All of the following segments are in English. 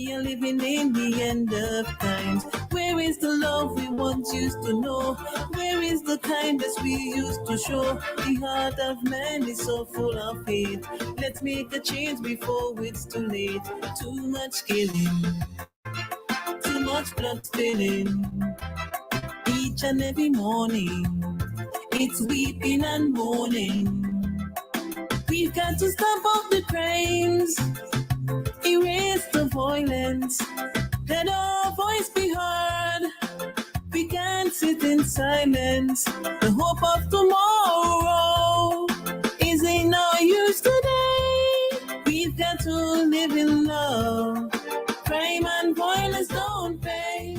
We are living in the end of times. Where is the love we once used to know? Where is the kindness we used to show? The heart of man is so full of hate. Let's make a change before it's too late. Too much killing, too much blood spilling. Each and every morning, it's weeping and mourning. We've got to stop all the crimes, erase the violence, let our voice be heard. We can't sit in silence. The hope of tomorrow is in our use today. We've got to live in love. Crime and violence don't pay.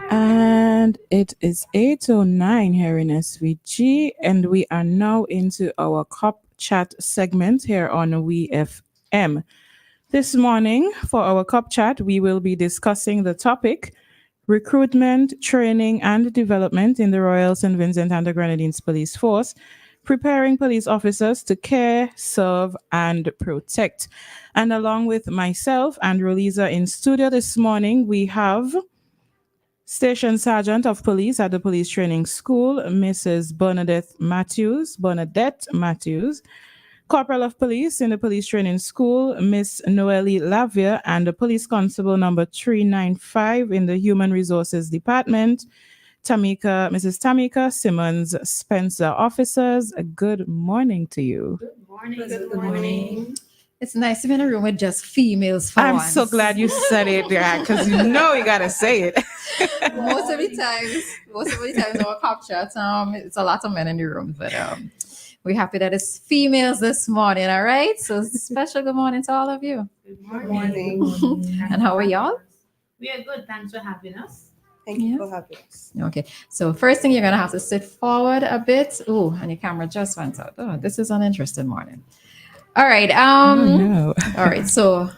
And it is 8:09 here in SVG, and we are now into our Cop Chat segment here on WEFM. This morning, for our Cop Chat, we will be discussing the topic recruitment, training, and development in the Royal St. Vincent and the Grenadines Police Force, preparing police officers to care, serve, and protect. And along with myself and Roleza in studio this morning, we have Station Sergeant of Police at the Police Training School, Mrs. Bernadette Matthews, Corporal of Police in the Police Training School, Miss Noelle Lavia, and the Police Constable number 395 in the Human Resources Department, Mrs. Tamika Simmons Spencer. Officers, good morning to you. Good morning. Good morning. It's nice to be in a room with just females for I'm once. so glad you said it, because you know you gotta say it. Most of the times our cop chats, it's a lot of men in the room, but we're happy that it's females this morning. All right, so special good morning to all of you. Good morning. And how are y'all? We are good. Thanks for having us. Thank you for having us. Okay, so first thing, you're gonna have to sit forward a bit. Oh, and your camera just went out. Oh, this is an interesting morning. All right. No. All right. So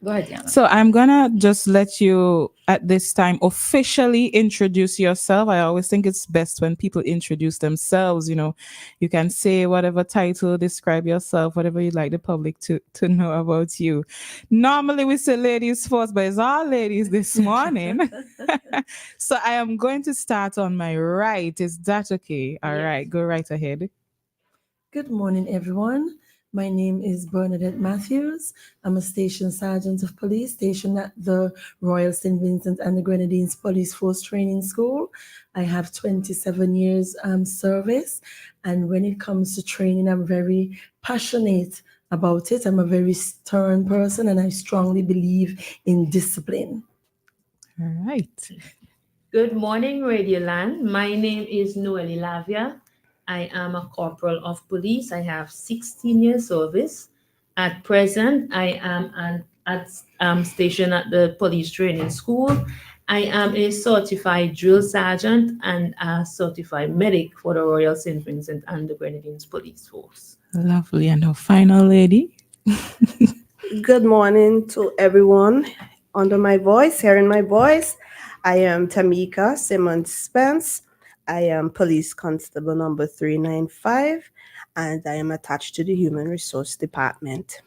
go ahead, Dianna. So I'm gonna just let you at this time officially introduce yourself. I always think it's best when people introduce themselves. You know, you can say whatever title, describe yourself, whatever you'd like the public to know about you. Normally we say ladies first, but it's all ladies this morning. So I am going to start on my right. Is that okay? All right, go right ahead. Good morning, everyone. My name is Bernadette Matthews. I'm a Station Sergeant of Police stationed at the Royal St. Vincent and the Grenadines Police Force Training School. I have 27 years service, and when it comes to training, I'm very passionate about it. I'm a very stern person, and I strongly believe in discipline. All right. Good morning, Radio Land. My name is Noelle Lavia. I am a corporal of police. I have 16 years service. At present, I am stationed at the police training school. I am a certified drill sergeant and a certified medic for the Royal St. Vincent and the Grenadines Police Force. Lovely. And our final lady. Good morning to everyone hearing my voice. I am Tamika Simmons Spence. I am Police Constable number 395, and I am attached to the Human Resource Department.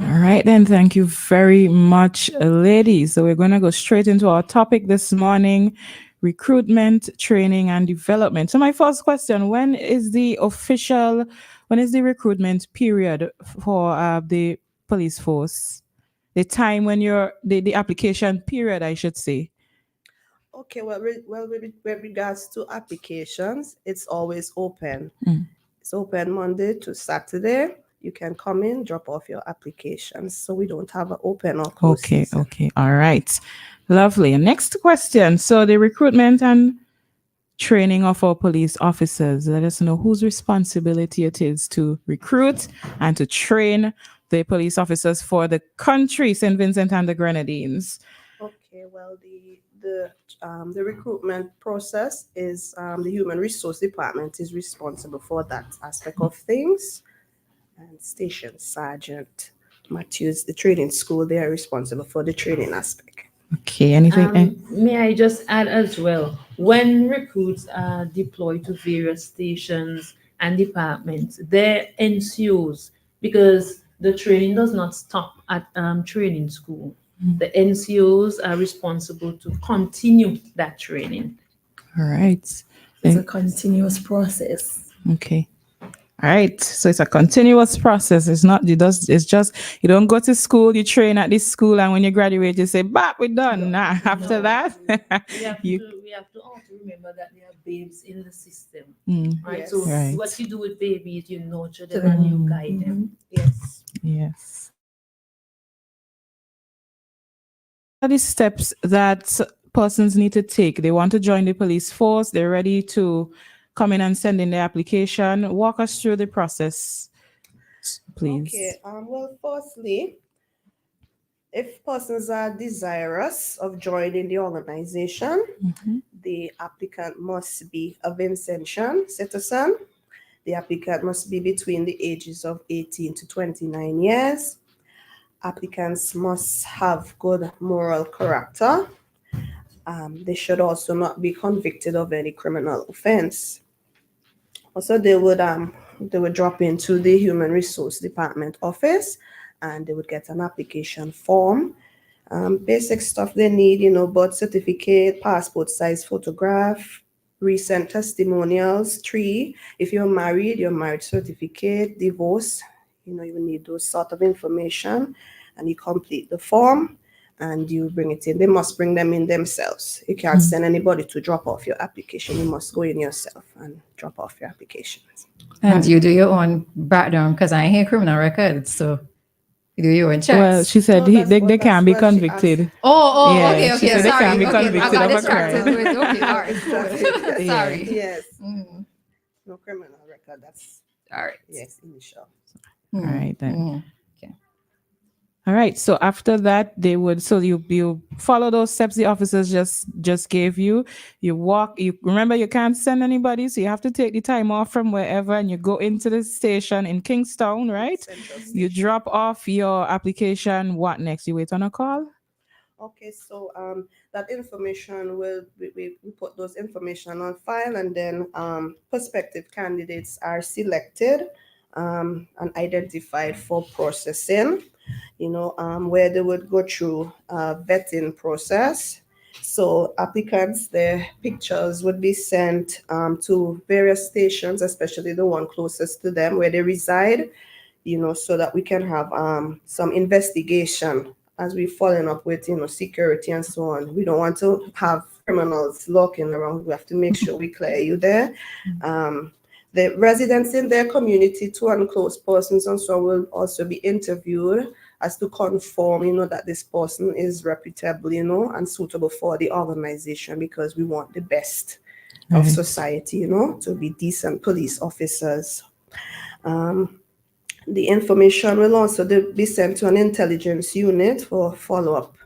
All right, then. Thank you very much, ladies. So we're going to go straight into our topic this morning, recruitment, training, and development. So my first question, when is the recruitment period for the police force? The time when the application period, I should say. Okay, well, with regards to applications, it's always open. It's open Monday to Saturday. You can come in, drop off your applications. So we don't have an open or close season. Okay. All right. Lovely. Next question. So the recruitment and training of our police officers. Let us know whose responsibility it is to recruit and to train the police officers for the country, St. Vincent and the Grenadines. Okay. Okay, well, the recruitment process is the human resource department is responsible for that aspect of things, and Station Sergeant Matthews, the training school, they are responsible for the training aspect. Okay, anything? May I just add as well, when recruits are deployed to various stations and departments, their NCOs, because the training does not stop at training school, the NCOs are responsible to continue that training. All right. It's a continuous process. Okay. All right. So it's a continuous process. It's not, it's just, you don't go to school, you train at this school, and when you graduate, you say, "Bap, we're done." Nah, after that, we have to also remember that they are babes in the system. Right. Yes. So Right. what you do with babies, you nurture them and you guide them. Yes. Yes. What are the steps that persons need to take? They want to join the police force, they're ready to come in and send in their application. Walk us through the process, please. Okay. Well, firstly, if persons are desirous of joining the organization, the applicant must be a Vincentian citizen. The applicant must be between the ages of 18 to 29 years. Applicants must have good moral character. They should also not be convicted of any criminal offense. Also, they would drop into the Human Resource Department office, and they would get an application form. Basic stuff they need, birth certificate, passport size photograph, recent testimonials. 3, if you're married, your marriage certificate, divorce, you need those sort of information, and you complete the form and you bring it in. They must bring them in themselves. You can't send anybody to drop off your application. You must go in yourself and drop off your applications. And you do your own background, because I ain't hear criminal records, so you do your own checks. Well, she said they can't be convicted. Oh, Yeah, okay. she said they Sorry. can't be Okay, convicted I got of a distracted crime. with, okay, all right. Yeah. Sorry. Yes. Mm, No criminal record. That's, all right. yes, initial. All right then. Mm. All right. So after that, they would. So you follow those steps the officers just gave you. You walk. You remember you can't send anybody, so you have to take the time off from wherever, and you go into the station in Kingstown, right? Central You Station. drop off your application. What next? You wait on a call. Okay, so that information we put those information on file, and then prospective candidates are selected and identified for processing. Where they would go through a vetting process. So applicants, their pictures would be sent to various stations, especially the one closest to them where they reside, so that we can have some investigation as we're following up with, security and so on. We don't want to have criminals lurking around. We have to make sure we clear you there. The residents in their community, to unclose persons and so on, will also be interviewed as to confirm, that this person is reputable, and suitable for the organization, because we want the best of society, to be decent police officers. The information will also be sent to an intelligence unit for follow-up.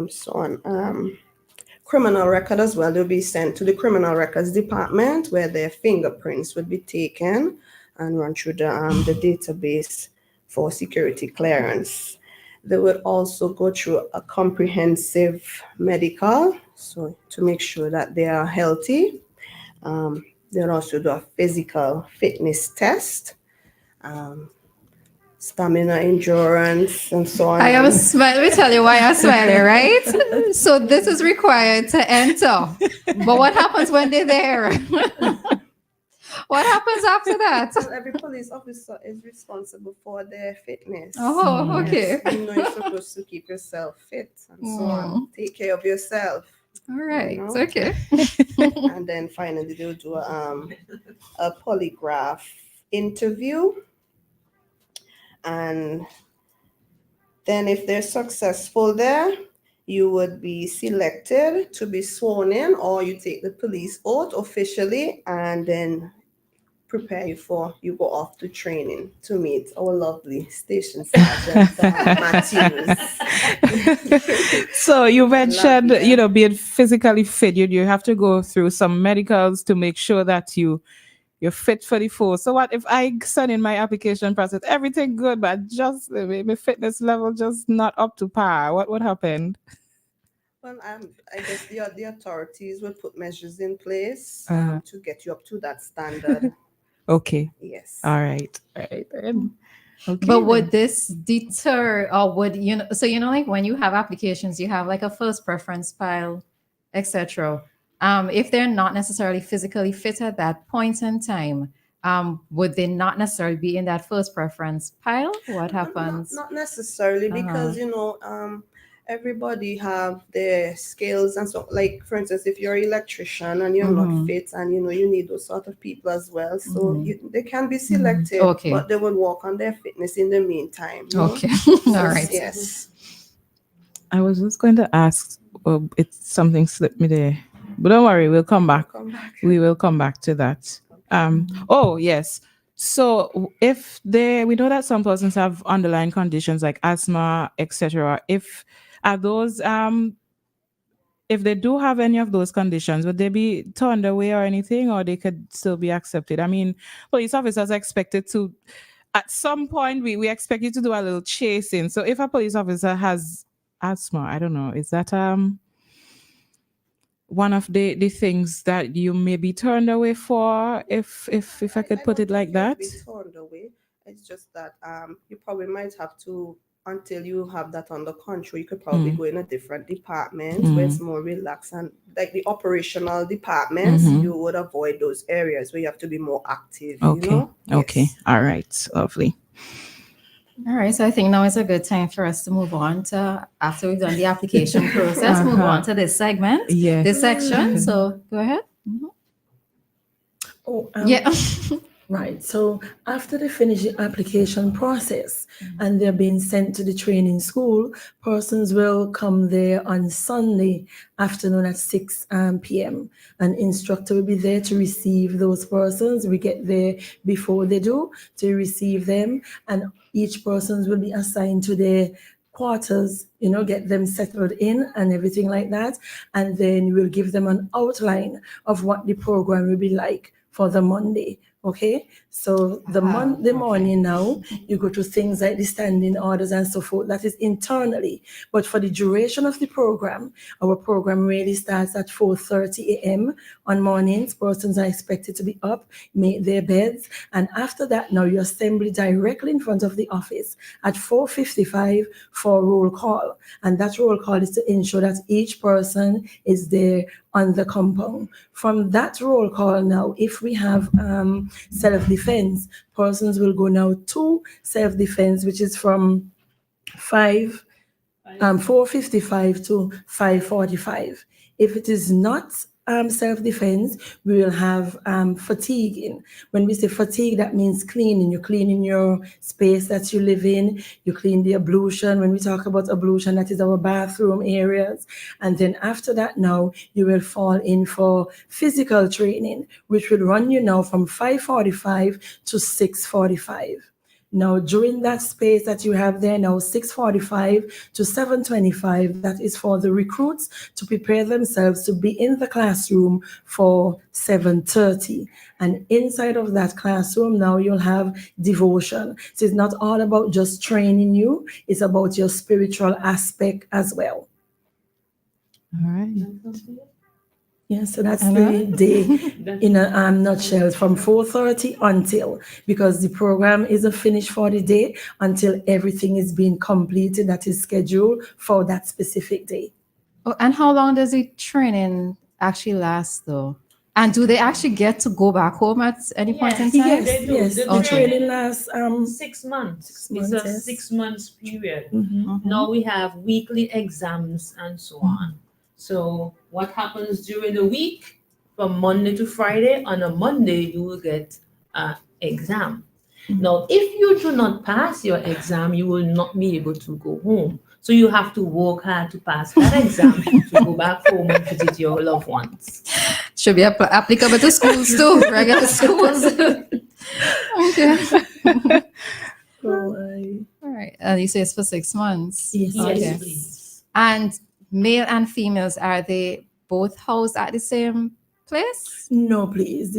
So on. Criminal record as well, they'll be sent to the criminal records department, where their fingerprints would be taken and run through the database for security clearance. They would also go through a comprehensive medical, so to make sure that they are healthy. They'll also do a physical fitness test, stamina, endurance, and so on. I am smiling. Let me tell you why I'm smiling, right? So this is required to enter. But what happens when they're there? What happens after that? So every police officer is responsible for their fitness. Oh, okay. Yes, you're supposed to keep yourself fit and so on. Take care of yourself. All right. You know? Okay. And then finally they'll do a polygraph interview. And then if they're successful there, you would be selected to be sworn in, or you take the police oath officially, and then prepare you for you go off to training to meet our lovely station sergeant Matthews. So you mentioned, Lovely. being physically fit, you have to go through some medicals to make sure that you're fit for the force. So what if I send in my application process, everything good, but just my fitness level just not up to par? What would happen? Well, I guess the authorities will put measures in place to get you up to that standard. Okay. Yes. All right. Then. Okay. But then. would this deter, or would so like when you have applications, you have like a first preference pile, etc. If they're not necessarily physically fit at that point in time, would they not necessarily be in that first preference pile? What happens? Not necessarily, because everybody have their skills, and so, like, for instance, if you're an electrician and you're not fit, and you need those sort of people as well, so they can be selected, Okay. but they will work on their fitness in the meantime. Okay. All right. Yes. I was just going to ask, it's something slipped me there, but don't worry, we'll come back. We will come back to that. Oh yes. So if we know that some persons have underlying conditions like asthma, etc. If they do have any of those conditions, would they be turned away or anything, or they could still be accepted? I mean, police officers are expected to, at some point, we expect you to do a little chasing. So if a police officer has asthma, I don't know, is that one of the things that you may be turned away for, if I could put it like that? Be turned away. It's just that you probably might have to, until you have that under control, you could probably go in a different department where it's more relaxed, and like the operational departments, you would avoid those areas where you have to be more active. Okay. Okay. Yes. All right. Lovely. All right, so I think now is a good time for us to move on to, after we've done the application process, move on to this segment, this section. So go ahead. Yeah. Right. So after they finish the application process and they're being sent to the training school, persons will come there on Sunday afternoon at 6 p.m. An instructor will be there to receive those persons. We get there before they do to receive them, and each person will be assigned to their quarters, get them settled in and everything like that. And then we'll give them an outline of what the program will be like for the Monday. Okay, so the Monday morning now, you go to things like the standing orders and so forth. That is internally. But for the duration of the program, our program really starts at 4:30 a.m. on mornings. Persons are expected to be up, make their beds. And after that, now you assembly directly in front of the office at 4:55 for roll call. And that roll call is to ensure that each person is there on the compound. From that roll call now, if we have self-defense, persons will go now to self-defense, which is from 4:55 to 5:45. If it is not self-defense, we will have fatiguing. When we say fatigue, that means cleaning. You clean in your space that you live in. You clean the ablution. When we talk about ablution, that is our bathroom areas. And then after that, now you will fall in for physical training, which will run you now from 5:45 to 6:45. Now, during that space that you have there now, 6:45 to 7:25, that is for the recruits to prepare themselves to be in the classroom for 7:30. And inside of that classroom, now you'll have devotion. So it's not all about just training you, it's about your spiritual aspect as well. All right. Yeah, so that's the day in a nutshell, from 4:30 until, because the program isn't finished for the day until everything is being completed that is scheduled for that specific day. Oh, and how long does the training actually last, though? And do they actually get to go back home at any point in time? Yes, They do. yes. The training lasts 6 months. It's a yes. 6 months period. Mm-hmm. Now we have weekly exams and so on. So what happens during the week, from Monday to Friday? On a Monday, you will get an exam. Now, if you do not pass your exam, you will not be able to go home. So you have to work hard to pass that exam to go back home and visit your loved ones. Should be applicable to schools too, regular schools. Okay. So All right. And you say it's for 6 months. Yes. Okay. Yes, please. And male and females, are they both housed at the same place? no, please.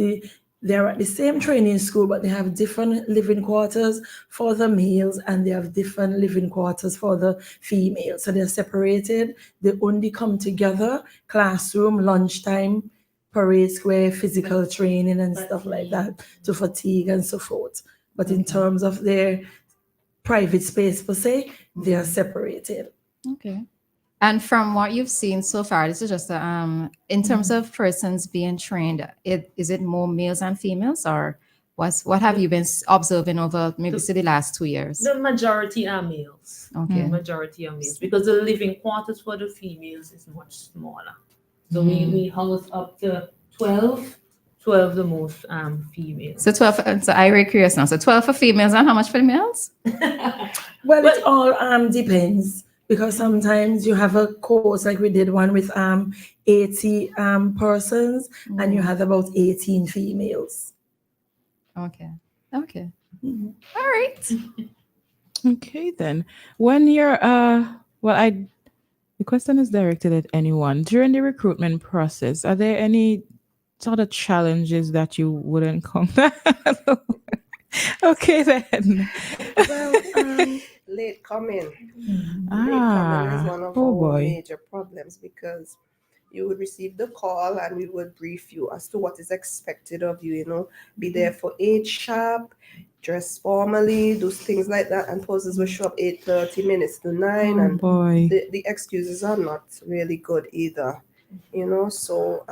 They're at the same training school, but they have different living quarters for the males and they have different living quarters for the females. So they're separated. They only come together, classroom, lunchtime, parade square, physical training and stuff like that to fatigue and so forth. But in terms of their private space per se, they are separated. Okay. And from what you've seen so far, this is just in terms of persons being trained, is it more males and females, or what have you been observing over maybe say the last 2 years? The majority are males. Okay. The majority are males because the living quarters for the females is much smaller. So we house up to 12 the most females. So 12. So I'm very curious now. So 12 for females and how much for the males? Well, it all depends because sometimes you have a course like we did one with 80 persons and you had about 18 females. Okay. Okay. Mhm. All right. Okay, then. When you're the question is directed at anyone. During the recruitment process, are there any sort of challenges that you would encounter? Okay, then. Well, late coming. Late coming is one of our major problems because you would receive the call and we would brief you as to what is expected of you, be there for 8 sharp, dress formally, do things like that, and poses will show up 8:30 minutes to 9, and the excuses are not really good either. So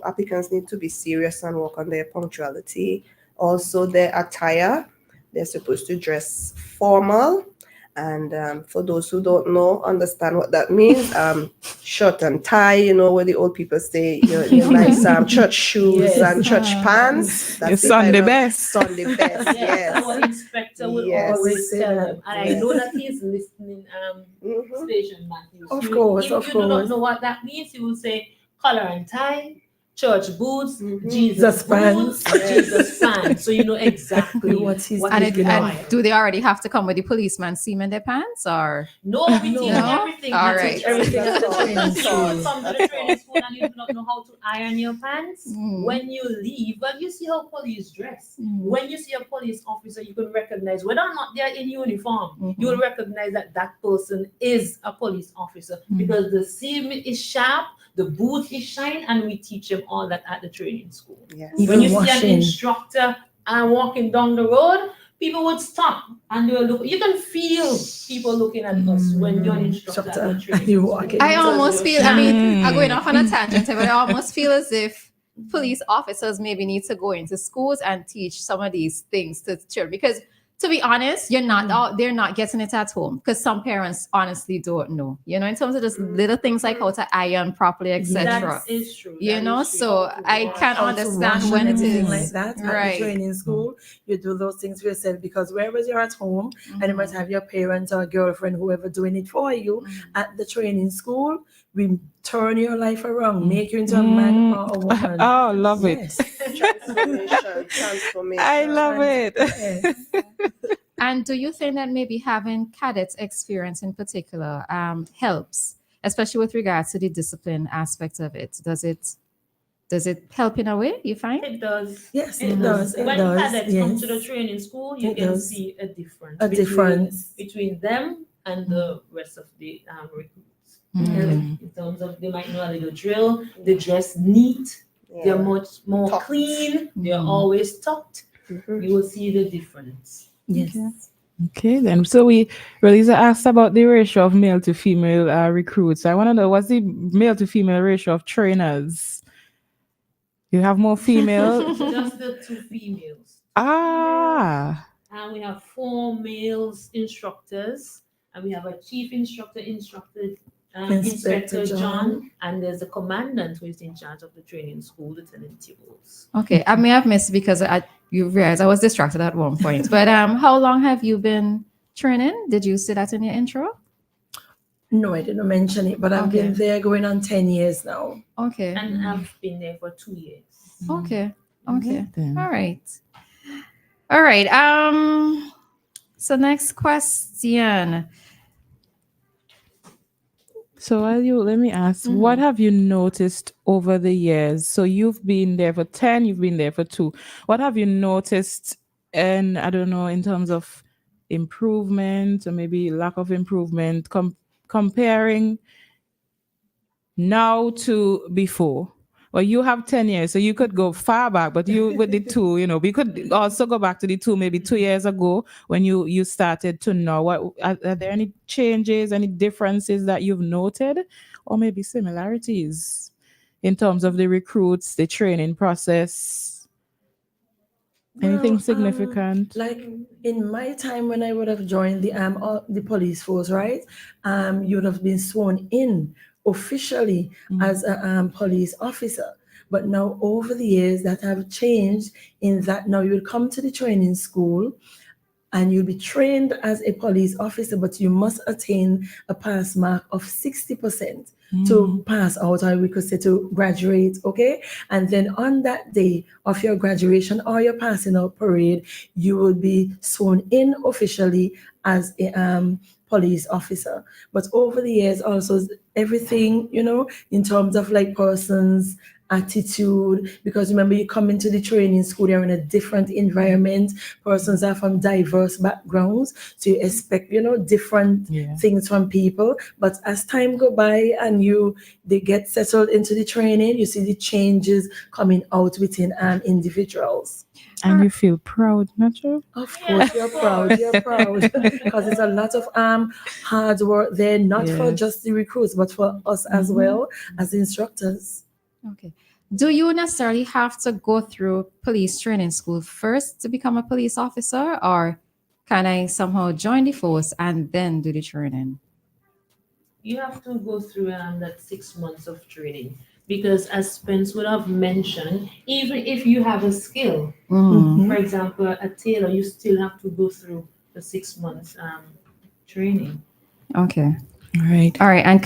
applicants need to be serious and work on their punctuality. Also, their attire, they're supposed to dress formal. And for those who don't understand what that means, shirt and tie, where the old people say, your nice church shoes and church pants. That's Sunday best. Sunday best, yes. Our inspector will always tell them. And I know that he's listening, Station Matthews. Of course. If you do not know what that means, he will say collar and tie, church boots, Jesus pants. Jesus pants. So you know exactly what he's And do they already have to come with the policeman seam in their pants, or? No, we teach everything. All We right. teach everything at the training school. Come to the training school and you do not know how to iron your pants. When you leave, well, you see how police dress. When you see a police officer, you can recognize whether or not they're in uniform. You will recognize that that person is a police officer because the seam is sharp, the boot is shine, and we teach them all that at the training school. Yes. When you see an instructor walking down the road, people would stop and they will look. You can feel people looking at us when you're an instructor at the training school. I almost feel, I'm going off on a tangent, but I almost feel as if police officers maybe need to go into schools and teach some of these things to children, because to be honest, they're not getting it at home because some parents honestly don't know, in terms of just little things like how to iron properly, etc. That is true. So I can understand when it is like that at the training school. You do those things for yourself because wherever you're at home and you might have your parents or girlfriend, whoever doing it for you at the training school, we turn your life around, make you into a man or a woman. Oh, love it. Transformation. I love it. Yes. And do you think that maybe having cadets experience in particular helps, especially with regards to the discipline aspect of it? Does it help in a way, you find? It does. Yes, it does. When cadets come to the training school, you can see a difference. Between them and the rest of the recruits. In terms of, they might know a little drill, they dress neat, they're much more tucked. Clean, they're always tucked. You will see the difference. Yes. Okay, then. So Roleza asked about the ratio of male to female recruits. I want to know, what's the male to female ratio of trainers? You have more female? Just the 2 females. And we have 4 males instructors, and we have a chief instructor, Inspector John, and there's a commandant who is in charge of the training school, Lieutenant Tibbles. Okay, I may have missed because you realized I was distracted at one point. But how long have you been training? Did you say that in your intro? No, I didn't mention it, but I've been Okay. there going on 10 years now. Okay. And I've been there for 2 years. Okay. Yeah, Okay. then. All right. All right. So next question. So let me ask, what have you noticed over the years? So you've been there for 10, you've been there for 2. What have you noticed, and I don't know, in terms of improvement or maybe lack of improvement, comparing now to before? Well, you have 10 years, so you could go far back, but you with the 2, we could also go back to the 2, maybe 2 years ago when you started to know. What are there any changes, any differences that you've noted, or maybe similarities in terms of the recruits, the training process? Anything Well, significant? like in my time when I would have joined the police force, right? You would have been sworn in officially as a police officer. But now over the years that have changed in that now you'll come to the training school and you'll be trained as a police officer, but you must attain a pass mark of 60% to pass out, or we could say to graduate, okay? And then on that day of your graduation or your passing out parade, you will be sworn in officially as a police officer. But over the years, also everything, in terms of like persons, attitude, because remember you come into the training school, you're in a different environment, persons are from diverse backgrounds, so you expect different things from people. But as time go by and they get settled into the training, you see the changes coming out within individuals. And you feel proud, not true? Of course, you're proud because it's a lot of hard work there, not for just the recruits but for us as well as instructors. Okay. Do you necessarily have to go through police training school first to become a police officer, or can I somehow join the force and then do the training? You have to go through that 6 months of training, because as Spence would have mentioned, even if you have a skill, for example, a tailor, you still have to go through the 6 months training. Okay. Right. All right. And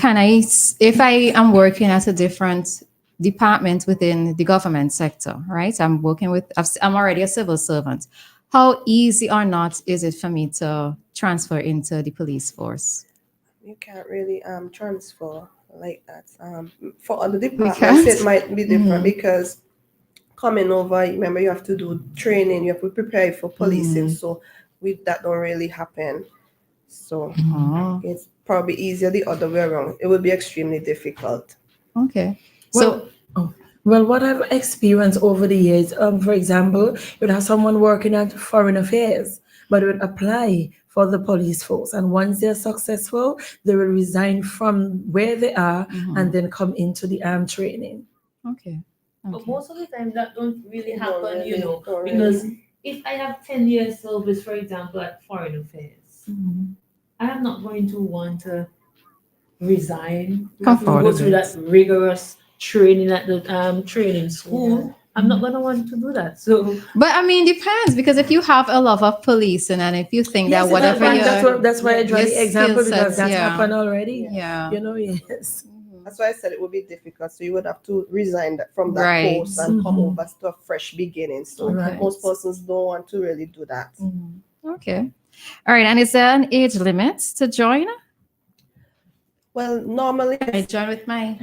if I am working at a different department within the government sector, right? I'm already a civil servant. How easy or not is it for me to transfer into the police force? You can't really transfer like that. For other departments, it might be different because coming over, remember you have to do training, you have to prepare for policing. So with that don't really happen. So it's probably easier the other way around. It will be extremely difficult. Okay. Well, what I've experienced over the years, for example, you'd have someone working at Foreign Affairs, but would apply for the police force. And once they're successful, they will resign from where they are and then come into the armed training. Okay. But most of the time that don't really happen, Don't because really. if I have 10 years service, for example, at Foreign Affairs, I am not going to want to resign, Come to forward go a through bit. that rigorous training at the training school. I'm not gonna want to do that. So, But I mean, depends, because if you have a love of policing and if you think Yes, that whatever that's why I draw your the example, skill because sets, that's happened already. Yeah. Yes. That's why I said it would be difficult. So you would have to resign from that Right. post and come over to a fresh beginning. So Okay. most persons don't want to really do that. Okay. All right. And is there an age limit to join? Well, normally I join with my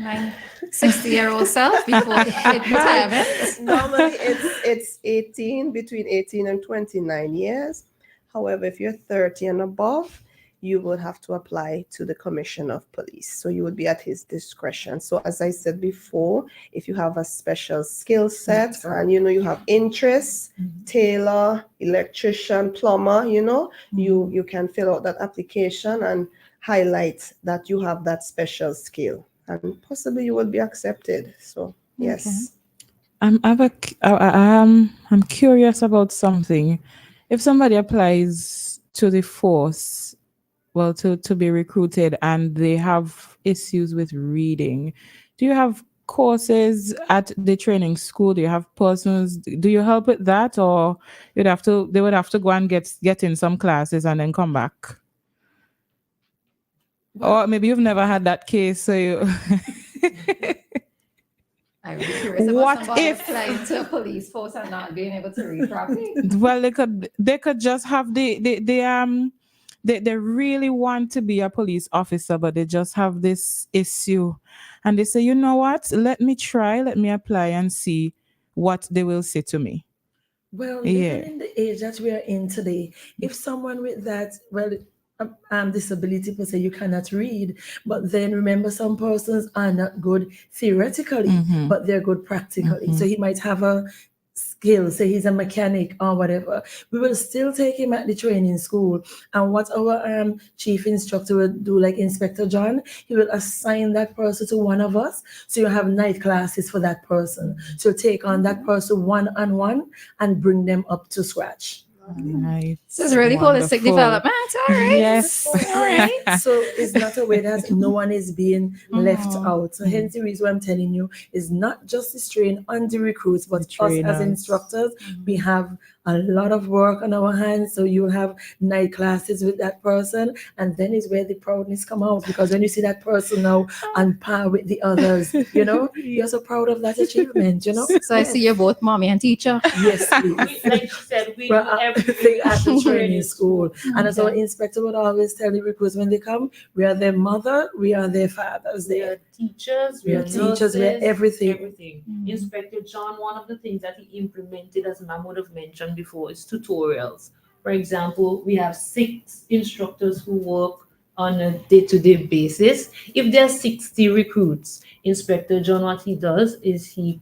60-year-old self before hit retirement. normally it's 18, between 18 and 29 years. However, if you're 30 and above, you will have to apply to the Commissioner of Police. So you would be at his discretion. So as I said before, if you have a special skill set and you have interests, tailor, electrician, plumber, you can fill out that application and highlight that you have that special skill, and possibly you will be accepted. So yes. I'm curious about something. If somebody applies to the force, well, to be recruited, and they have issues with reading, do you have courses at the training school? Do you have persons? Do you help with that, or they would have to go and get in some classes and then come back? Or maybe you've never had that case, so you. I'm really curious about What somebody if- applying to a police force and not being able to read properly. Well, they could just have they really want to be a police officer, but they just have this issue, and they say, you know what? Let me apply and see what they will say to me. Well, Yeah. living in the age that we are in today, if someone with that, disability per se, you cannot read, but then remember, some persons are not good theoretically, but they're good practically. So he might have a skill, say he's a mechanic or whatever. We will still take him at the training school, and what our chief instructor will do, like Inspector John, he will assign that person to one of us. So you have night classes for that person. So take on that person one-on-one and bring them up to scratch. Right. This is really holistic Wonderful. development. All right. Yes. All right. So it's not a way that no one is being left out. So hence the reason why I'm telling you is not just the strain on the recruits, but The us as trainers. instructors, we have a lot of work on our hands. So you have night classes with that person, and then is where the proudness come out, because when you see that person now on par with the others, you're so proud of that achievement, So I see you're both mommy and teacher. Yes, please. Like you said, we Well, do everything at the training school. And as our Okay. inspector would always tell the recruits when they come, we are their mother, we are their fathers. We There. are teachers, We are teachers, we are nurses, everything. everything. Inspector John, one of the things that he implemented, as Ma'am would have mentioned before, is tutorials. For example, we have 6 instructors who work on a day-to-day basis. If there are 60 recruits, Inspector John, what he does is he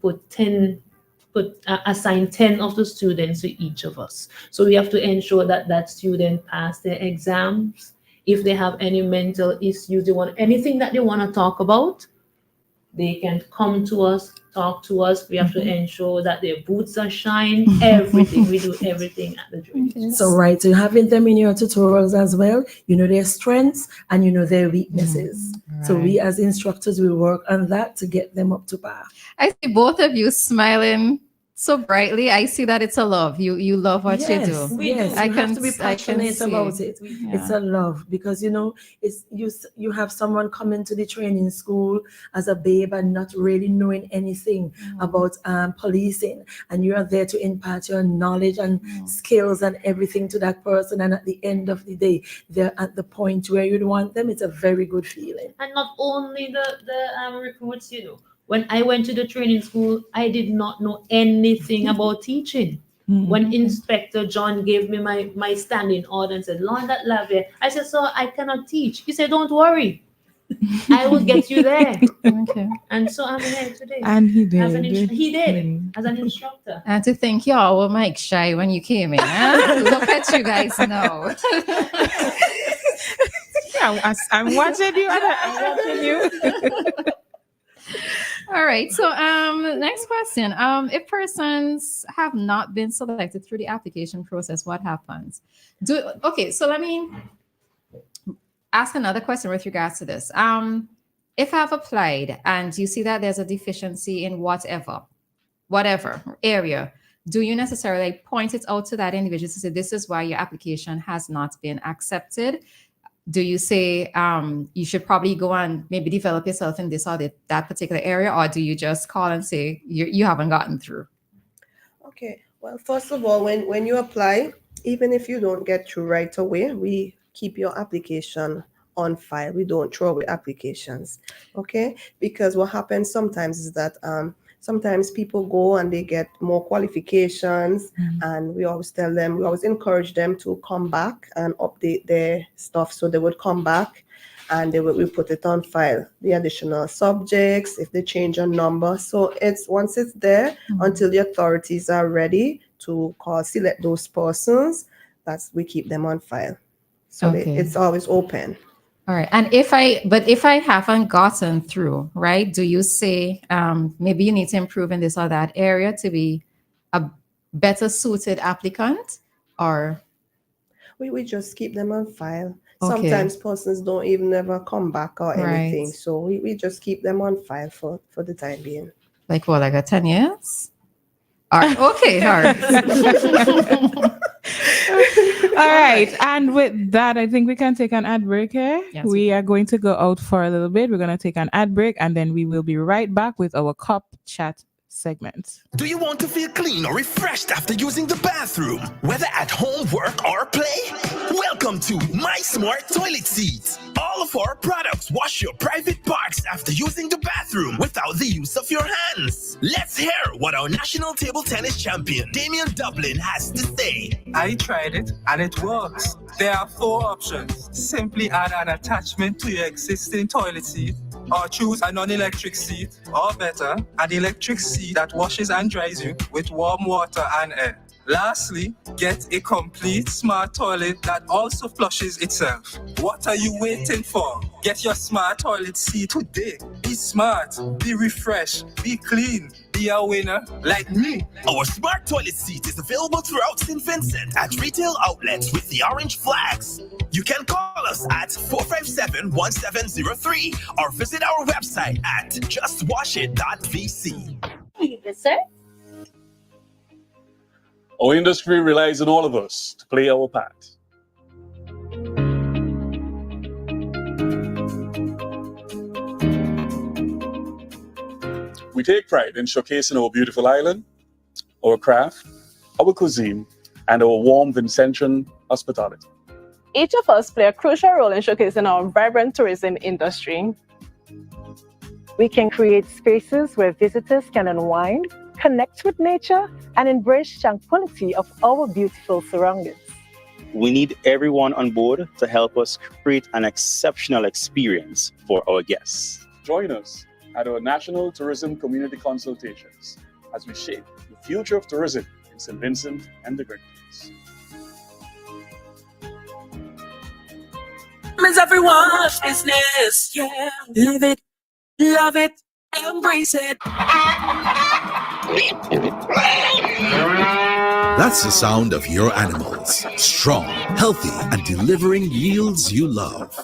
assign 10 of the students to each of us. So we have to ensure that that student pass their exams. If they have any mental issues, they want anything that they want to talk about, they can come to us, talk to us. We have to ensure that their boots are shined, everything. We do everything at the training. So right, so having them in your tutorials as well, you know their strengths and you know their weaknesses. So we as instructors will work on that to get them up to par. I see both of you smiling so brightly. I see that it's a love. You love what you do. We Yes, do. you I have can- to be I can passionate see. about it. It's a love, because it's you have someone coming to the training school as a babe and not really knowing anything about policing, and you are there to impart your knowledge and skills and everything to that person, and at the end of the day they're at the point where you'd want them. It's a very good feeling. And not only the recruits, when I went to the training school, I did not know anything about teaching. When Inspector John gave me my standing order and said, "Learn that Lavia," I said, "So I cannot teach." He said, "Don't worry, I will get you there." Okay. And so I'm here today. And he As an did. he did as an instructor. And to think y'all were Mike shy when you came in. Huh? Look at you guys now. I'm watching you. I'm watching you. All right. So next question. If persons have not been selected through the application process, what happens? So let me ask another question with regards to this. If I've applied and you see that there's a deficiency in whatever area, do you necessarily point it out to that individual to say, this is why your application has not been accepted? Do you say you should probably go and maybe develop yourself in this or that particular area, or do you just call and say you haven't gotten through? Okay. Well, first of all, when you apply, even if you don't get through right away, we keep your application on file. We don't throw away applications. Okay? Because what happens sometimes is that sometimes people go and they get more qualifications, and we always encourage them to come back and update their stuff. So they would come back and we put it on file, the additional subjects, if they change a number. So once it's there, until the authorities are ready to select those persons, we keep them on file. So it's always open. All right. And if I haven't gotten through, right, do you say maybe you need to improve in this or that area to be a better suited applicant, or? We just keep them on file. Okay. Sometimes persons don't even ever come back or anything. Right. So we just keep them on file for the time being. Like what, like a 10 years? All right. Okay. All right. right. And with that, I think we can take an ad break here. Yes, We are going to go out for a little bit. We're going to take an ad break and then we will be right back with our cup chat segment. Do you want to feel clean or refreshed after using the bathroom, whether at home, work, or play? Welcome to My Smart Toilet Seats. All of our products wash your private parts after using the bathroom without the use of your hands. Let's hear what our national table tennis champion, Damian Dublin, has to say. I tried it and it works. There are 4 options. Simply add an attachment to your existing toilet seat, or choose a non-electric seat, or better, an electric seat that washes and dries you with warm water and air. Lastly, get a complete smart toilet that also flushes itself. What are you waiting for? Get your smart toilet seat today. Be smart, be refreshed, be clean, be a winner like me. Our smart toilet seat is available throughout St. Vincent at retail outlets with the orange flags. You can call us at 457-1703 or visit our website at justwashit.vc. Yes, sir. Our industry relies on all of us to play our part. We take pride in showcasing our beautiful island, our craft, our cuisine, and our warm Vincentian hospitality. Each of us play a crucial role in showcasing our vibrant tourism industry. We can create spaces where visitors can unwind, connect with nature, and embrace tranquility of our beautiful surroundings. We need everyone on board to help us create an exceptional experience for our guests. Join us at our National Tourism Community Consultations as we shape the future of tourism in St. Vincent and the Grenadines. It's everyone's business, yeah. Live it, love it, embrace it. That's the sound of your animals. Strong, healthy, and delivering yields you love.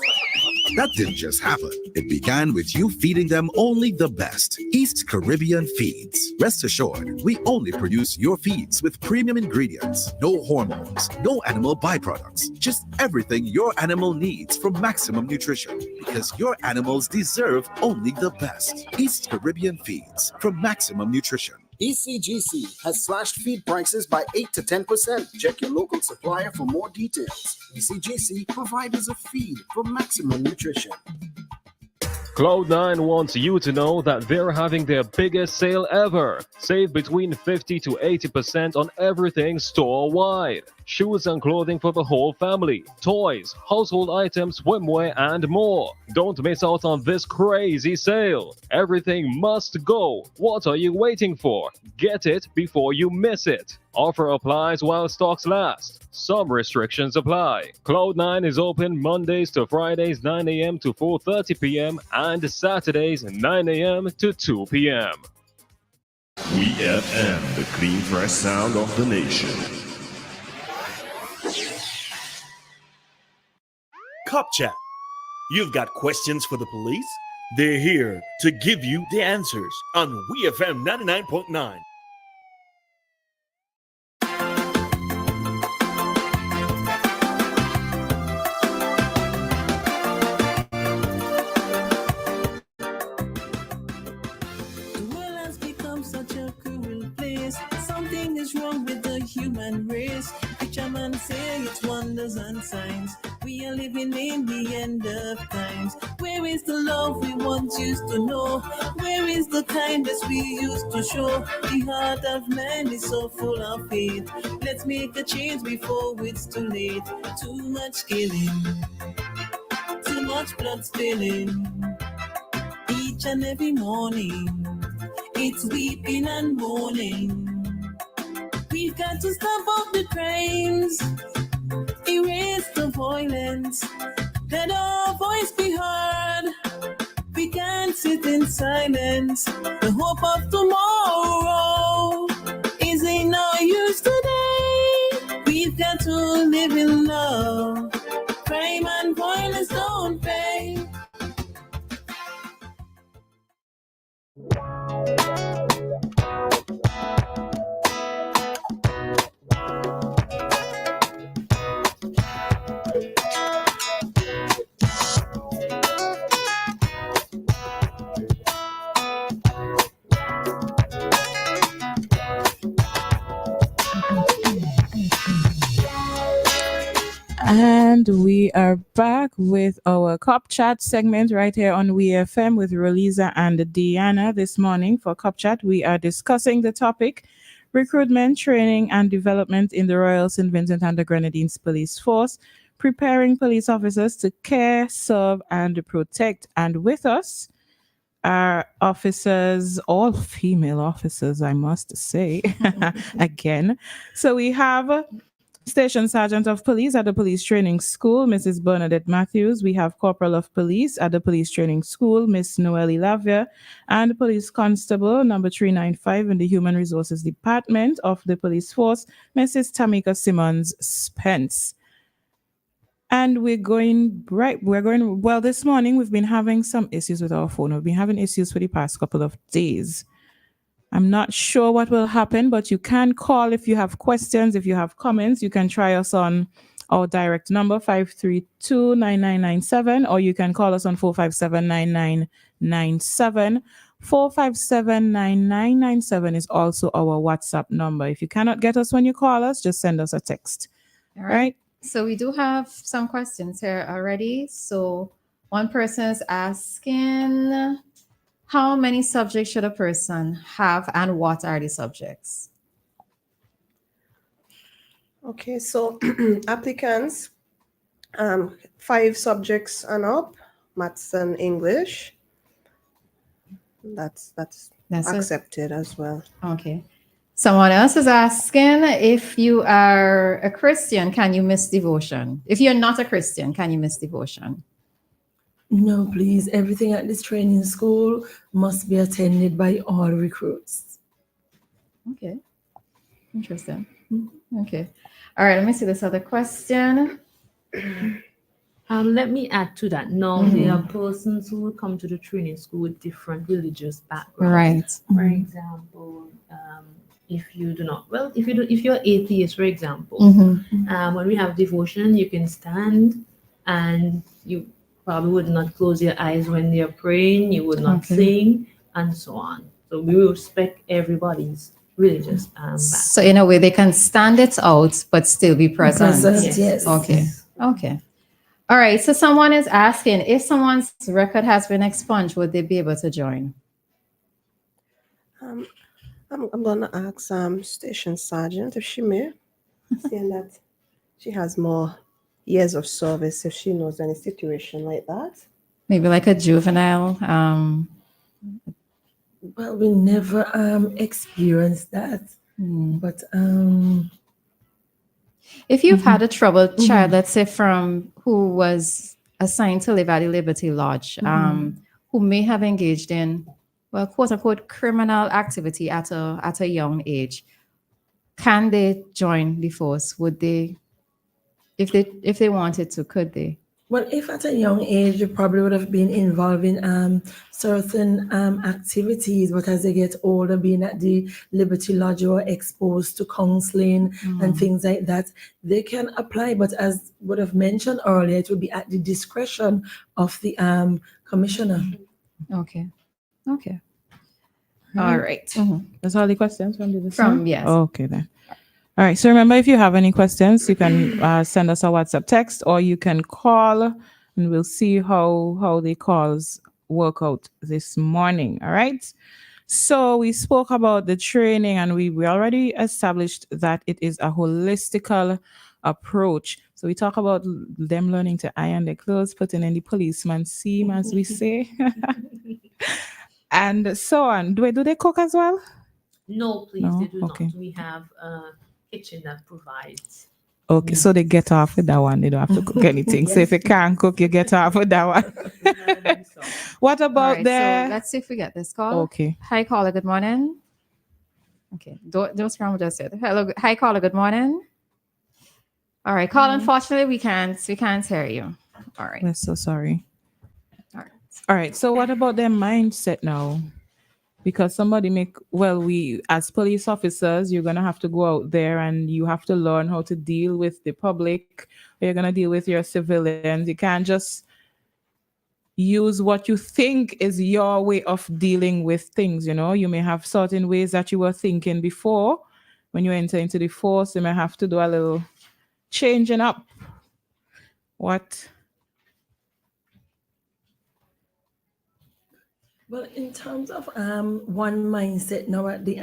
That didn't just happen. It began with you feeding them only the best. East Caribbean Feeds. Rest assured, we only produce your feeds with premium ingredients, no hormones, no animal byproducts, just everything your animal needs for maximum nutrition. Because your animals deserve only the best. East Caribbean Feeds for maximum nutrition. ECGC has slashed feed prices by 8 to 10%. Check your local supplier for more details. ECGC, providers of feed for maximum nutrition. Cloud9 wants you to know that they're having their biggest sale ever. Save between 50 to 80% on everything store-wide. Shoes and clothing for the whole family, toys, household items, swimwear, and more. Don't miss out on this crazy sale. Everything must go. What are you waiting for? Get it before you miss it. Offer applies while stocks last. Some restrictions apply. Cloud9 is open Mondays to Fridays 9 a.m. to 4:30 p.m. and Saturdays 9 a.m. to 2 p.m. WEFM, the clean, fresh sound of the nation. Cop Chat. You've got questions for the police? They're here to give you the answers on WEFM 99.9. Something is wrong with the human race. Preacher man say it's wonders and signs. We are living in the end of times. Where is the love we once used to know? Where is the kindness we used to show? The heart of man is so full of hate. Let's make a change before it's too late. Too much killing, too much blood spilling. Each and every morning, it's weeping and mourning. We've got to stop all the crimes, erase the violence, let our voice be heard. We can't sit in silence. The hope of tomorrow is in no use today. We've got to live in love. Crime and violence don't pay. And we are back with our Cop Chat segment right here on WEFM with Roleza and Dianna. This morning for Cop Chat, we are discussing the topic recruitment, training, and development in the Royal St. Vincent and the Grenadines Police Force, preparing police officers to care, serve, and protect. And with us are officers, all female officers, I must say, again. So we have Station Sergeant of Police at the Police Training School, Mrs. Bernadette Matthews. We have Corporal of Police at the Police Training School, Miss Noelle Lavia, and Police Constable number 395 in the Human Resources Department of the Police Force, Mrs. Tamika Simmons Spence. And well, this morning we've been having some issues with our phone. We've been having issues for the past couple of days. I'm not sure what will happen, but you can call if you have questions, if you have comments. You can try us on our direct number, 532-9997, or you can call us on 457-9997. 457-9997 is also our WhatsApp number. If you cannot get us when you call us, just send us a text. All right. So we do have some questions here already. So one person is asking, how many subjects should a person have and what are the subjects? Okay, so applicants, 5 subjects and up, maths and English. That's accepted as well. Okay. Someone else is asking, if you are a Christian, can you miss devotion? If you're not a Christian, can you miss devotion? No, please. Everything at this training school must be attended by all recruits. Okay. Interesting. Okay. All right, let me see this other question. Let me add to that. Now, there are persons who will come to the training school with different religious backgrounds. Right. For example, if you're atheist, for example, when we have devotion, you can stand and you probably would not close your eyes when they're praying, you would not sing, and so on. So we will respect everybody's religious background. So in a way, they can stand it out, but still be present. Yes. Okay. Okay. All right. So someone is asking, if someone's record has been expunged, would they be able to join? I'm gonna ask Station Sergeant if she may, seeing that she has more years of service, if she knows any situation like that. Maybe like a juvenile. Well, we never experienced that, but if you've had a troubled child, let's say from who was assigned to live at the Liberty Lodge, who may have engaged in, well, quote unquote, criminal activity at a young age, can they join the force? Would they, if they wanted to, could they? Well, if at a young age, you probably would have been involved in certain activities, but as they get older, being at the Liberty Lodge or exposed to counseling and things like that, they can apply. But as would have mentioned earlier, it would be at the discretion of the commissioner. Okay. Okay. All right. That's all the questions from the From, yes. Okay then. All right. So remember, if you have any questions, you can send us a WhatsApp text or you can call, and we'll see how the calls work out this morning. All right. So we spoke about the training, and we already established that it is a holistical approach. So we talk about them learning to iron their clothes, putting in the policeman's seam, as we say, and so on. Do they cook as well? No, please, No? they do Okay. not. We have a kitchen that provides. Okay, so they get off with that one. They don't have to cook anything. So if you can't cook, you get off with that one. What about So the... let's see if we get this call. Okay. Hi, caller. Good morning. Okay. Don't scramble just yet. Hello. Hi, caller. Good morning. All right. Call. Unfortunately, we can't hear you. All right. We're so sorry. All right. All right. So what about their mindset now? Because we as police officers, you're going to have to go out there and you have to learn how to deal with the public. You're going to deal with your civilians. You can't just use what you think is your way of dealing with things. You know, you may have certain ways that you were thinking before. When you enter into the force, you may have to do a little changing up. What? Well, in terms of one mindset now at the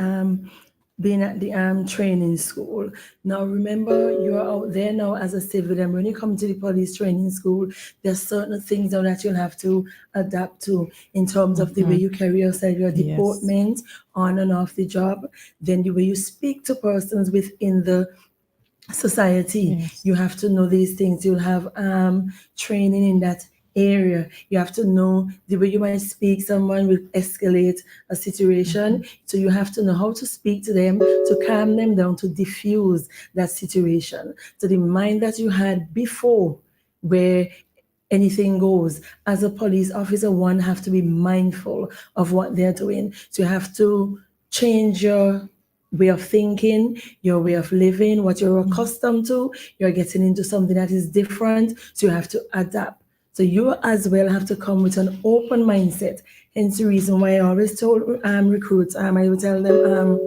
being at the training school. Now remember, you are out there now as a civilian. When you come to the police training school, there's certain things now that you'll have to adapt to in terms of the way you carry yourself, your Yes. deportment on and off the job, then the way you speak to persons within the society. Yes. You have to know these things. You'll have training in that area. You have to know the way you might speak. Someone will escalate a situation, so you have to know how to speak to them, to calm them down, to diffuse that situation. So the mind that you had before, where anything goes, as a police officer, one have to be mindful of what they're doing. So you have to change your way of thinking, your way of living, what you're accustomed to. You're getting into something that is different, so you have to adapt. So you as well have to come with an open mindset. Hence the reason why I always told recruits, I would tell them,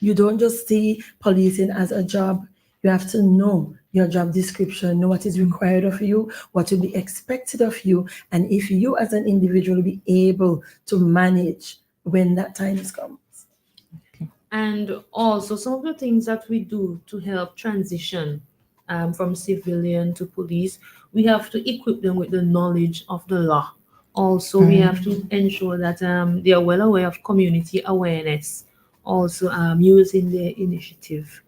you don't just see policing as a job. You have to know your job description, know what is required of you, what will be expected of you, and if you as an individual will be able to manage when that time comes. And also some of the things that we do to help transition from civilian to police, we have to equip them with the knowledge of the law. Also, we have to ensure that they are well aware of community awareness, also using their initiative.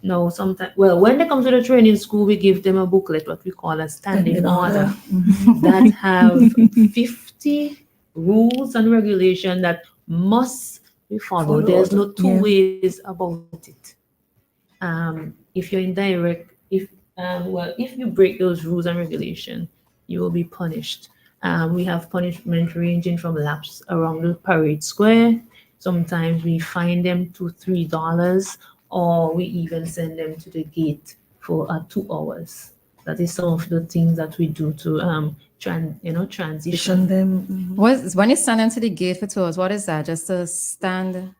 Now, sometimes, well, when they come to the training school, we give them a booklet, what we call a standing order, that have 50 rules and regulations that must be followed. There's no two ways about it. If you're indirect, if you break those rules and regulations, you will be punished. We have punishment ranging from laps around the parade square. Sometimes we fine them to $3, or we even send them to the gate for 2 hours. That is some of the things that we do to transition them. When you stand them to the gate for 2 hours, what is that? Just a stand?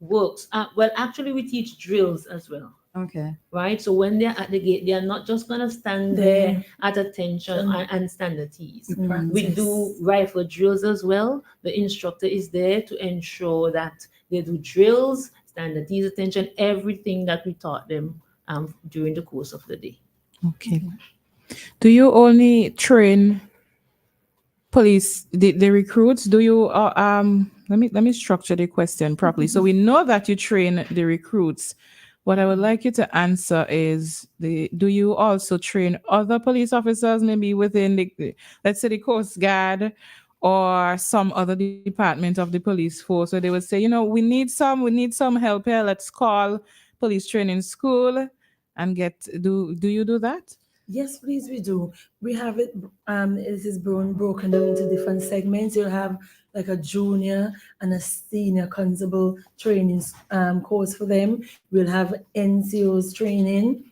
Works. Well, actually, we teach drills as well. Okay. Right. So when they're at the gate, they are not just gonna stand there at attention and stand at ease. We do rifle drills as well. The instructor is there to ensure that they do drills, stand at ease, attention, everything that we taught them during the course of the day. Okay. Do you only train police, the recruits? Do you let me structure the question properly. So we know that you train the recruits. What I would like you to answer is, do you also train other police officers, maybe within the, let's say, the Coast Guard or some other department of the police force? So they would say, we need some help here. Let's call police training school and do you do that? Yes, please, we do. We have it. It is broken down into different segments. You'll have like a junior and a senior constable training course for them. We'll have NCOs training,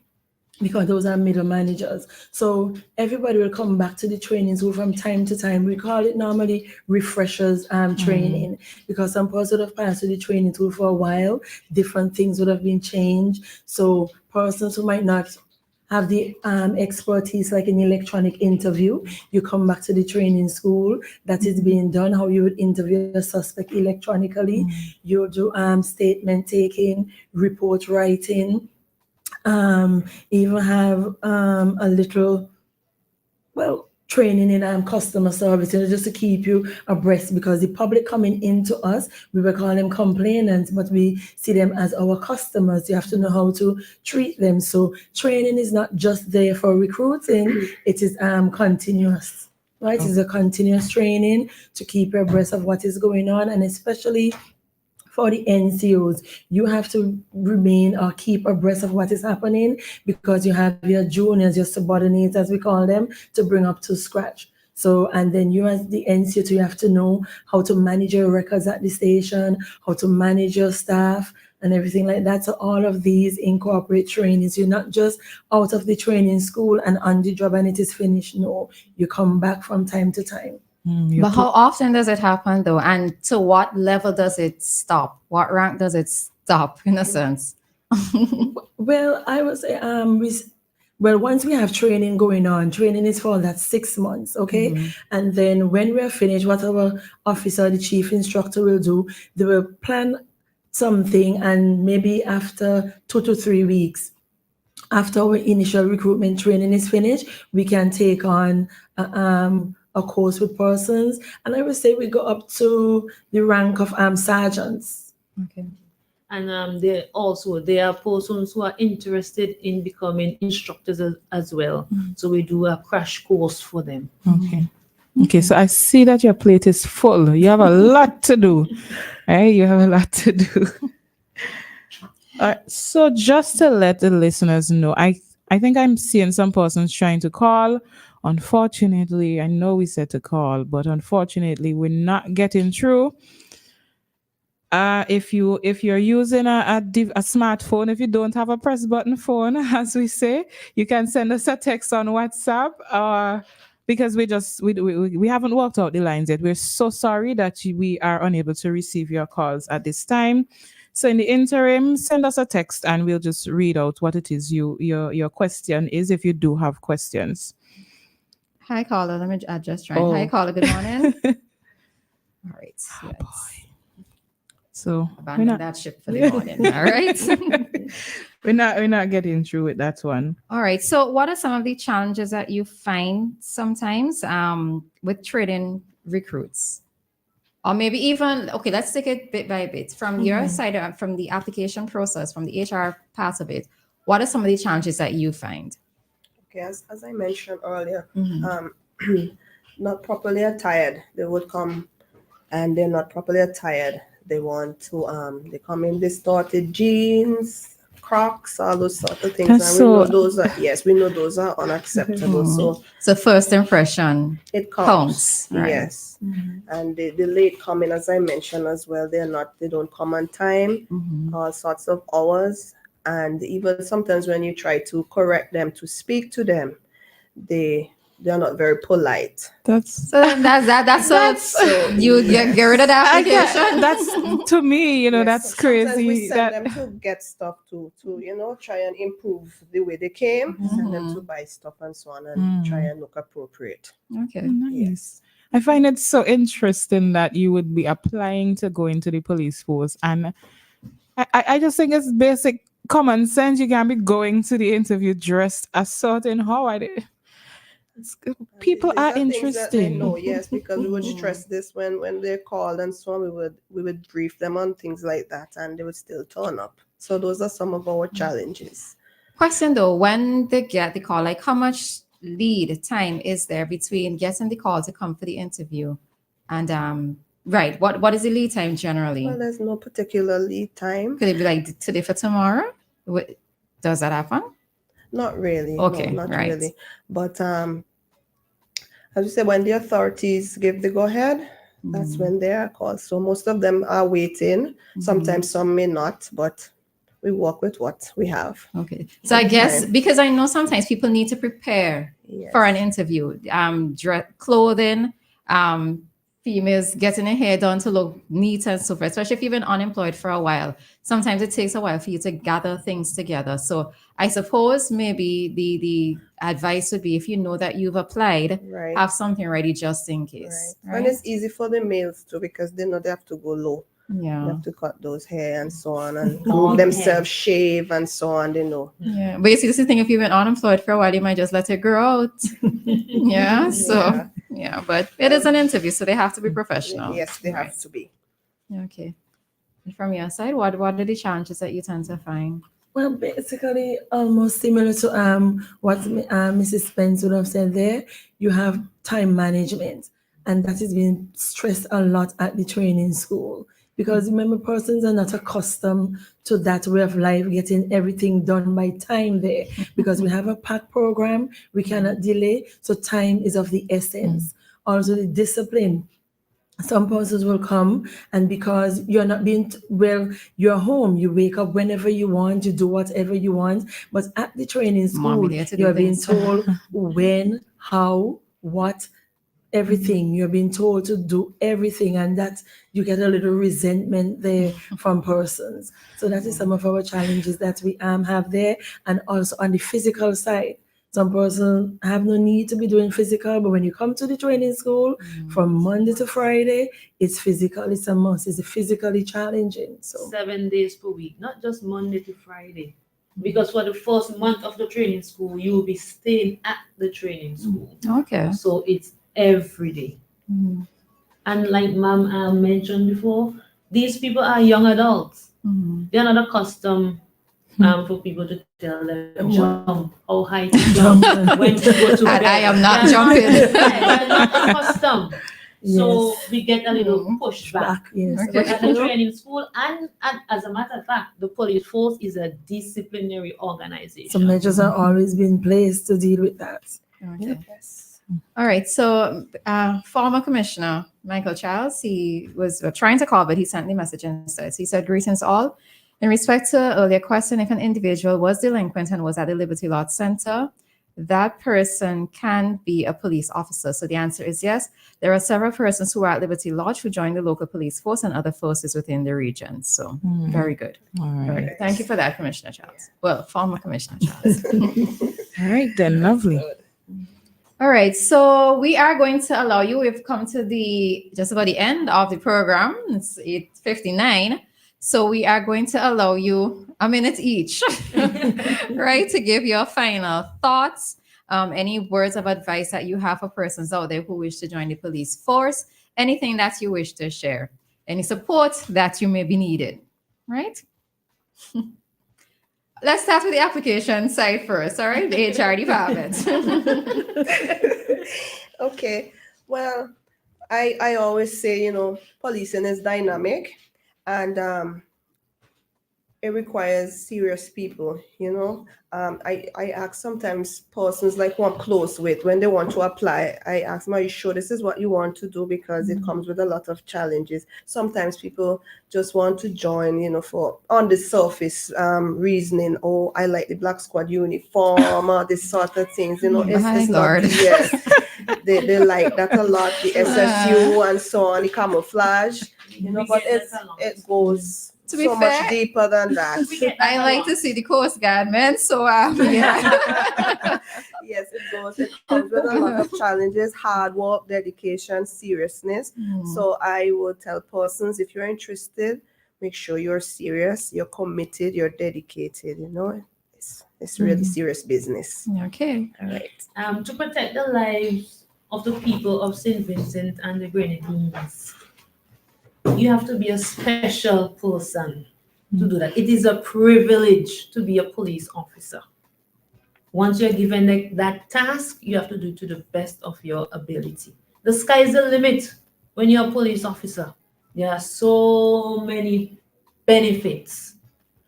because those are middle managers. So everybody will come back to the training school from time to time. We call it normally refreshers training, because some persons would have passed through the training school for a while. Different things would have been changed. So persons who might not have the expertise, like an electronic interview, you come back to the training school. That is being done, how you would interview a suspect electronically. You'll do statement taking, report writing, even have a little, training in customer service, just to keep you abreast, because the public coming into us, we will call them complainants, but we see them as our customers. You have to know how to treat them. So training is not just there for recruiting, it is continuous, right? It's a continuous training to keep you abreast of what is going on, and especially for the NCOs, you have to remain or keep abreast of what is happening, because you have your juniors, your subordinates, as we call them, to bring up to scratch. So, and then you as the NCO, you have to know how to manage your records at the station, how to manage your staff and everything like that. So all of these incorporate trainings. You're not just out of the training school and on the job and it is finished. No, you come back from time to time. But how often does it happen though? And to what level does it stop? What rank does it stop, in a sense? Well, I would say Well, once we have training going on, training is for that 6 months, okay? And then when we are finished, what our officer, the chief instructor will do, they will plan something, and maybe after 2 to 3 weeks, after our initial recruitment training is finished, we can take on a course with persons. And I would say we go up to the rank of sergeants. Okay. And there are persons who are interested in becoming instructors as well. So we do a crash course for them. Okay, so I see that your plate is full. You have a lot to do. Right? You have a lot to do. So just to let the listeners know, I think I'm seeing some persons trying to call. Unfortunately, I know we said to call, but unfortunately, we're not getting through. If you're using a smartphone, if you don't have a press button phone, as we say, you can send us a text on WhatsApp. Because we haven't worked out the lines yet. We're so sorry that we are unable to receive your calls at this time. So in the interim, send us a text and we'll just read out what it is your question is, if you do have questions. Hi, caller. Let me adjust. Right. Hi, caller. Good morning. All right. So abandon that ship for the morning. All right. we're not getting through with that one. All right. So what are some of the challenges that you find sometimes with training recruits? Or maybe even, okay, let's take it bit by bit. From your side, from the application process, from the HR part of it, what are some of the challenges that you find? Okay, as I mentioned earlier, not properly attired. They would come and they're not properly attired. They want to, they come in distorted jeans, Crocs, all those sort of things. That's and we know those are, yes, we know those are unacceptable. So first impression, it counts, right? Yes. And the late coming, as I mentioned as well, they don't come on time, all sorts of hours. And even sometimes when you try to correct them, to speak to them, they're not very polite. That's so you get rid of the application. That's to me, that's crazy. Sometimes we send them to get stuff to try and improve the way they came, send them to buy stuff and so on, and try and look appropriate. Okay. Nice. Yes. I find it so interesting that you would be applying to go into the police force, and I just think it's basic common sense. You can't be going to the interview dressed a certain how. People are interested. No, yes, because we would stress this when they called and so on. We would brief them on things like that, and they would still turn up. So those are some of our challenges. Question though, when they get the call, like how much lead time is there between getting the call to come for the interview and right? What is the lead time generally? Well, there's no particular lead time. Could it be like today for tomorrow? Does that happen? Not really. Okay, no, not right. really. But as you say, when the authorities give the go-ahead, that's when they are called. So most of them are waiting. Sometimes some may not, but we work with what we have. Okay. So I guess because I know sometimes people need to prepare for an interview, clothing, females getting their hair done to look neat and so forth, especially if you've been unemployed for a while. Sometimes it takes a while for you to gather things together. So I suppose maybe the advice would be, if you know that you've applied, have something ready just in case. Right. And it's easy for the males too, because they know they have to go low. Yeah. They have to cut those hair and so on, and groom themselves, shave and so on, they know. Yeah. But you see, this is the thing, if you've been unemployed for a while, you might just let it grow out. So yeah, but it is an interview, so they have to be professional. Yes, they have to be. Okay. And from your side, what are the challenges that you tend to find? Well, basically, almost similar to what Mrs. Spence would have said there. You have time management, and that is being stressed a lot at the training school. Because remember, persons are not accustomed to that way of life, getting everything done by time there. Because we have a packed program, we cannot delay, so time is of the essence. Also, the discipline. Some persons will come, and because you're not being, you're home, you wake up whenever you want, you do whatever you want. But at the training school, you're being told when, how, what, everything. You're being told to do everything, and that you get a little resentment there from persons. So that is some of our challenges that we have there. And also on the physical side, Some person have no need to be doing physical, but when you come to the training school from Monday to Friday, it's physical, it's a must, it's physically challenging. So 7 days per week, not just Monday to Friday. Because for the first month of the training school, you will be staying at the training school. Okay. So it's every day. And like Ma'am mentioned before, these people are young adults. They're not accustomed for people to tell them jump, how high to jump, when to go to bed. I am not jumping. They're not accustomed. So Yes. we get a little pushback. Yes. But at the training school, and as a matter of fact, the police force is a disciplinary organization. So measures are always being placed to deal with that. Okay. All right. So, former Commissioner Michael Charles, he was trying to call, but he sent the message instead. He said, "Greetings all. In respect to earlier question, if an individual was delinquent and was at the Liberty Lot Center, that person can be a police officer." So the answer is yes. There are several persons who are at Liberty Lodge who join the local police force and other forces within the region. So very good. All right. Very good. Thank you for that, Commissioner Charles. Well, former Commissioner Charles. All right, then, lovely. All right, so we are going to allow you. We've come to just about the end of the program. It's 8:59. So we are going to allow you a minute each, right, to give your final thoughts, any words of advice that you have for persons out there who wish to join the police force, anything that you wish to share, any support that you may be needed, right? Let's start with the application side first, all right? The HR department. Okay. Well, I always say, policing is dynamic and it requires serious people, I ask sometimes persons like who I'm close with when they want to apply, I ask them, are you sure this is what you want to do? Because it comes with a lot of challenges. Sometimes people just want to join, for on the surface reasoning, oh, I like the Black Squad uniform or this sort of things, it's not, yes. They like that a lot, the SSU and so on, the camouflage, but it goes to be so fair, much deeper than that. I like to see the Coast Guard men, so yes, it comes with a lot of challenges, hard work, dedication, seriousness. So I would tell persons, if you're interested, make sure you're serious, you're committed, you're dedicated, it's really serious business. Okay. All right. To protect the lives of the people of St. Vincent and the Grenadines, you have to be a special person to do that. It is a privilege to be a police officer. Once you're given that task, you have to do it to the best of your ability. The sky is the limit when you're a police officer. There are so many benefits.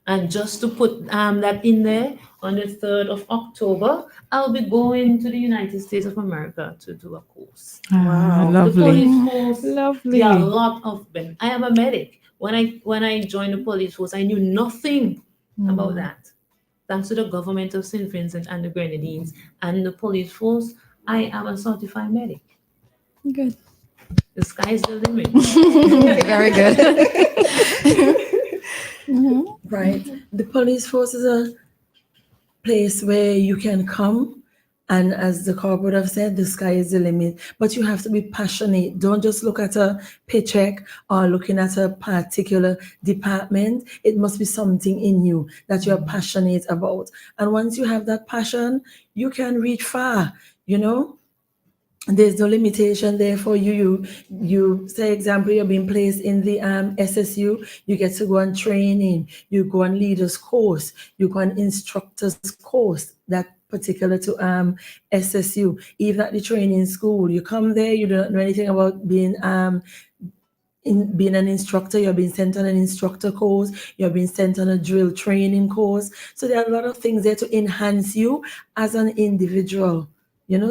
And just to put that in there, on the 3rd of October, I'll be going to the United States of America to do a course. Wow, The lovely. police force, Lovely. there are a lot of benefits. I am a medic. When I joined the police force, I knew nothing about that. Thanks to the government of St. Vincent and the Grenadines and the police force, I am a certified medic. Good. The sky is the limit. Very good. Right. The police force is a place where you can come, and as the corporate have said, the sky is the limit. But you have to be passionate. Don't just look at a paycheck or looking at a particular department. It must be something in you that you're passionate about. And once you have that passion, you can reach far, There's no limitation there for you. You say, example, you're being placed in the SSU, you get to go on training, you go on leaders course, you go on instructors course, that particular to SSU. Even at the training school, you come there, you don't know anything about being being an instructor, you're being sent on an instructor course, you're being sent on a drill training course. So there are a lot of things there to enhance you as an individual.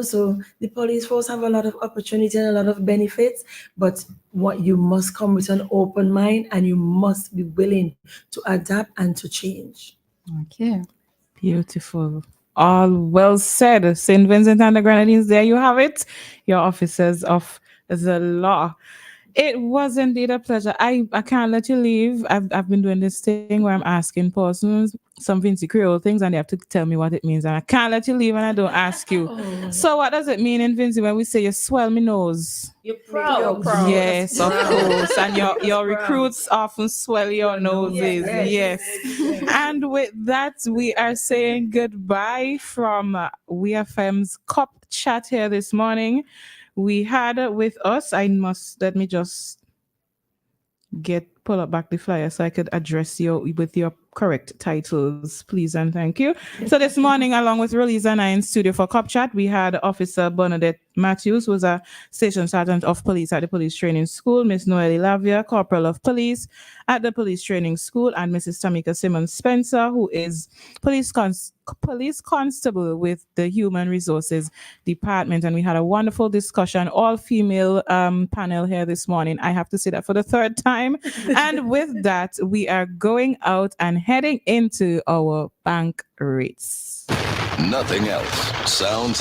So the police force have a lot of opportunity and a lot of benefits, but what you must come with an open mind and you must be willing to adapt and to change. Okay. Beautiful. All well said. St. Vincent and the Grenadines, there you have it. Your officers of the law. It was indeed a pleasure. I can't let you leave. I've been doing this thing where I'm asking persons some Vinci Creole things and they have to tell me what it means. And I can't let you leave and I don't ask you. So what does it mean in Vinci when we say you swell me nose? You're proud. Yes, of course. And your Proud. recruits often swell your noses. Yes. And with that, we are saying goodbye from WeFM's Cup Chat here this morning. We had with us, let me just pull up back the flyer so I could address you with your correct titles, please and thank you. So this morning, along with Roleza and I in studio for Cop Chat, we had Officer Bernadette Matthews, who was a Station Sergeant of Police at the Police Training School, Miss Noelle Lavia, Corporal of Police at the Police Training School, and Mrs. Tamika Simmons Spencer, who is Police Constable with the Human Resources Department. And we had a wonderful discussion, all-female panel here this morning. I have to say that for the third time. And with that, we are going out and heading into our bank rates. Nothing else sounds